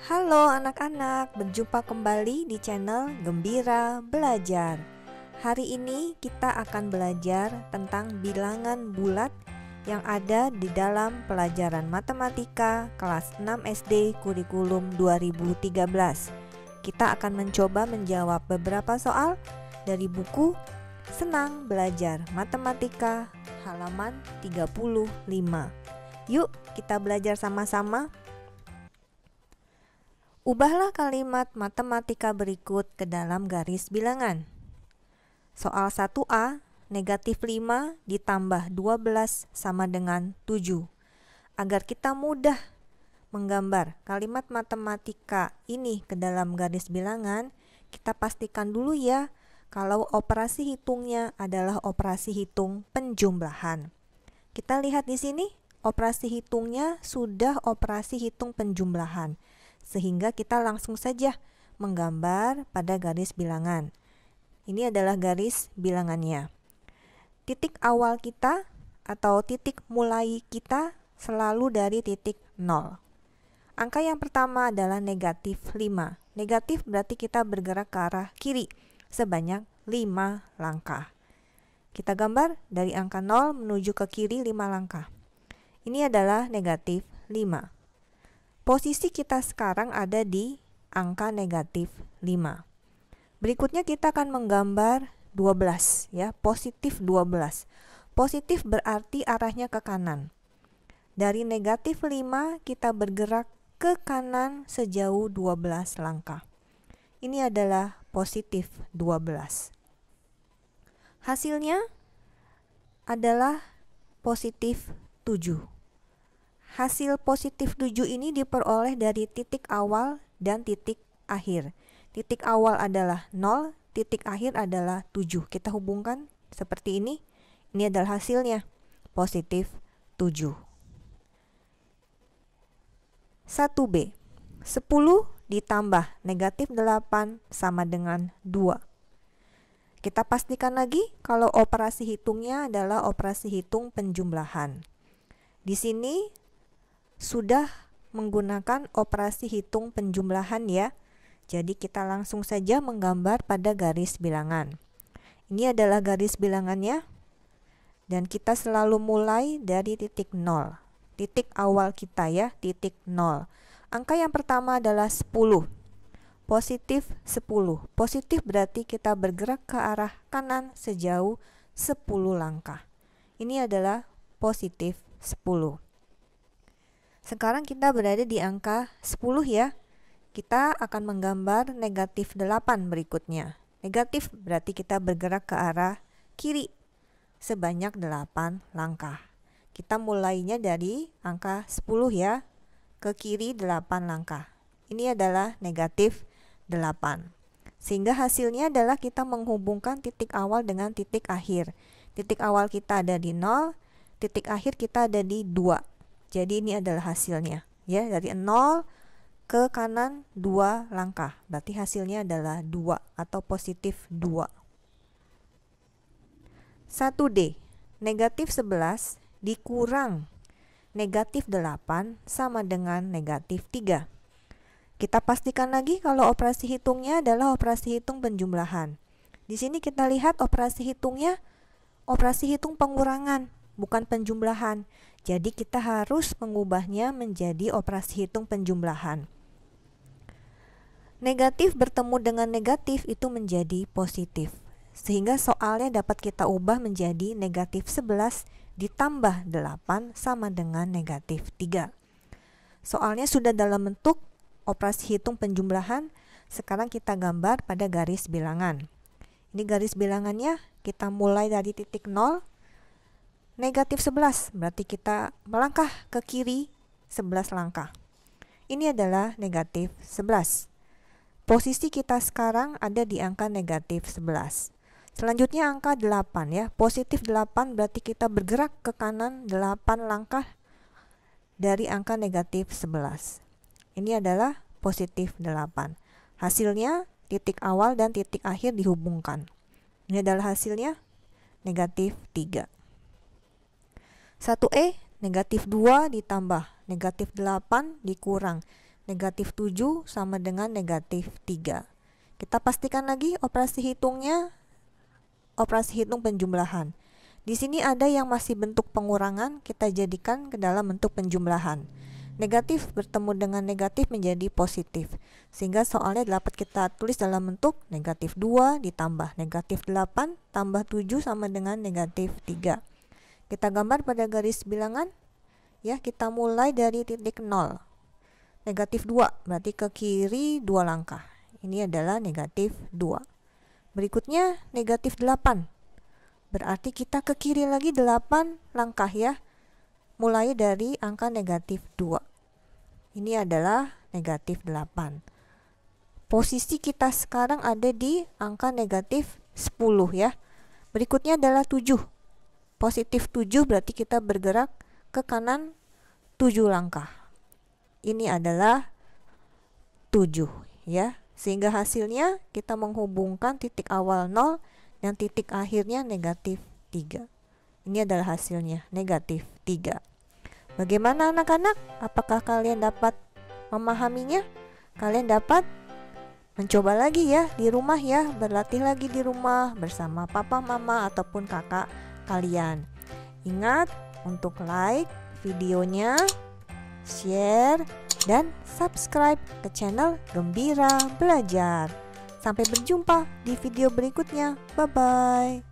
Halo anak-anak, berjumpa kembali di channel Gembira Belajar. Hari ini kita akan belajar tentang bilangan bulat yang ada di dalam pelajaran matematika kelas 6 SD kurikulum 2013. Kita akan mencoba menjawab beberapa soal dari buku Senang Belajar Matematika halaman 35. Yuk kita belajar sama-sama. Ubahlah kalimat matematika berikut ke dalam garis bilangan. Soal 1A, negatif 5 ditambah 12 sama dengan 7. Agar kita mudah menggambar kalimat matematika ini ke dalam garis bilangan, kita pastikan dulu ya kalau operasi hitungnya adalah operasi hitung penjumlahan. Kita lihat di sini, operasi hitungnya sudah operasi hitung penjumlahan. Sehingga kita langsung saja menggambar pada garis bilangan. Ini adalah garis bilangannya. Titik awal kita atau titik mulai kita selalu dari titik 0. Angka yang pertama adalah negatif 5. Negatif berarti kita bergerak ke arah kiri sebanyak 5 langkah. Kita gambar dari angka 0 menuju ke kiri 5 langkah. Ini adalah negatif 5. Posisi kita sekarang ada di angka negatif 5. Berikutnya kita akan menggambar 12 ya, positif 12. Positif berarti arahnya ke kanan. Dari negatif 5 kita bergerak ke kanan sejauh 12 langkah. Ini adalah positif 12. Hasilnya adalah positif 7. Hasil positif 7 ini diperoleh dari titik awal dan titik akhir. Titik awal adalah 0, titik akhir adalah 7. Kita hubungkan seperti ini. Ini adalah hasilnya, positif 7. 1B, 10 ditambah negatif 8 sama dengan 2. Kita pastikan lagi kalau operasi hitungnya adalah operasi hitung penjumlahan. Di sini sudah menggunakan operasi hitung penjumlahan ya. Jadi kita langsung saja menggambar pada garis bilangan. Ini adalah garis bilangannya. Dan kita selalu mulai dari titik 0. Titik awal kita ya, titik 0. Angka yang pertama adalah 10. Positif 10. Positif berarti kita bergerak ke arah kanan sejauh 10 langkah. Ini adalah positif 10. Sekarang kita berada di angka 10 ya. Kita akan menggambar negatif 8 berikutnya. Negatif berarti kita bergerak ke arah kiri sebanyak 8 langkah. Kita mulainya dari angka 10 ya, ke kiri 8 langkah. Ini adalah negatif 8. Sehingga hasilnya adalah kita menghubungkan titik awal dengan titik akhir. Titik awal kita ada di 0, titik akhir kita ada di 2. Jadi ini adalah hasilnya ya, dari 0 ke kanan 2 langkah. Berarti hasilnya adalah 2 atau positif 2. 1D, negatif 11 dikurang negatif 8 sama dengan negatif 3. Kita pastikan lagi kalau operasi hitungnya adalah operasi hitung penjumlahan. Di sini kita lihat operasi hitungnya operasi hitung pengurangan, bukan penjumlahan. Jadi kita harus mengubahnya menjadi operasi hitung penjumlahan. Negatif bertemu dengan negatif itu menjadi positif. Sehingga soalnya dapat kita ubah menjadi negatif 11 ditambah 8 sama dengan negatif 3. Soalnya sudah dalam bentuk operasi hitung penjumlahan. Sekarang kita gambar pada garis bilangan. Ini garis bilangannya, kita mulai dari titik 0. Negatif 11 berarti kita melangkah ke kiri 11 langkah. Ini adalah negatif 11. Posisi kita sekarang ada di angka negatif 11. Selanjutnya angka 8 ya. Positif 8 berarti kita bergerak ke kanan 8 langkah dari angka negatif 11. Ini adalah positif 8. Hasilnya titik awal dan titik akhir dihubungkan. Ini adalah hasilnya negatif 3. 1E, negatif 2 ditambah negatif 8 dikurang negatif 7 sama dengan negatif 3. Kita pastikan lagi operasi hitungnya, operasi hitung penjumlahan. Di sini ada yang masih bentuk pengurangan, kita jadikan ke dalam bentuk penjumlahan. Negatif bertemu dengan negatif menjadi positif, sehingga soalnya dapat kita tulis dalam bentuk negatif 2 ditambah negatif 8 tambah 7 sama dengan negatif 3. Kita gambar pada garis bilangan, ya, kita mulai dari titik 0. Negatif 2 berarti ke kiri 2 langkah, ini adalah negatif 2. Berikutnya negatif 8, berarti kita ke kiri lagi 8 langkah, ya, mulai dari angka negatif 2. Ini adalah negatif 8. Posisi kita sekarang ada di angka negatif 10, ya. Berikutnya adalah 7. Positif 7 berarti kita bergerak ke kanan 7 langkah. Ini adalah 7, ya. Sehingga hasilnya kita menghubungkan titik awal 0 dan titik akhirnya negatif 3. Ini adalah hasilnya, negatif 3. Bagaimana anak-anak? Apakah kalian dapat memahaminya? Kalian dapat mencoba lagi ya di rumah, ya, berlatih lagi di rumah bersama papa, mama, ataupun kakak kalian. Ingat untuk like videonya, share, dan subscribe ke channel Gembira Belajar. Sampai berjumpa di video berikutnya. Bye-bye.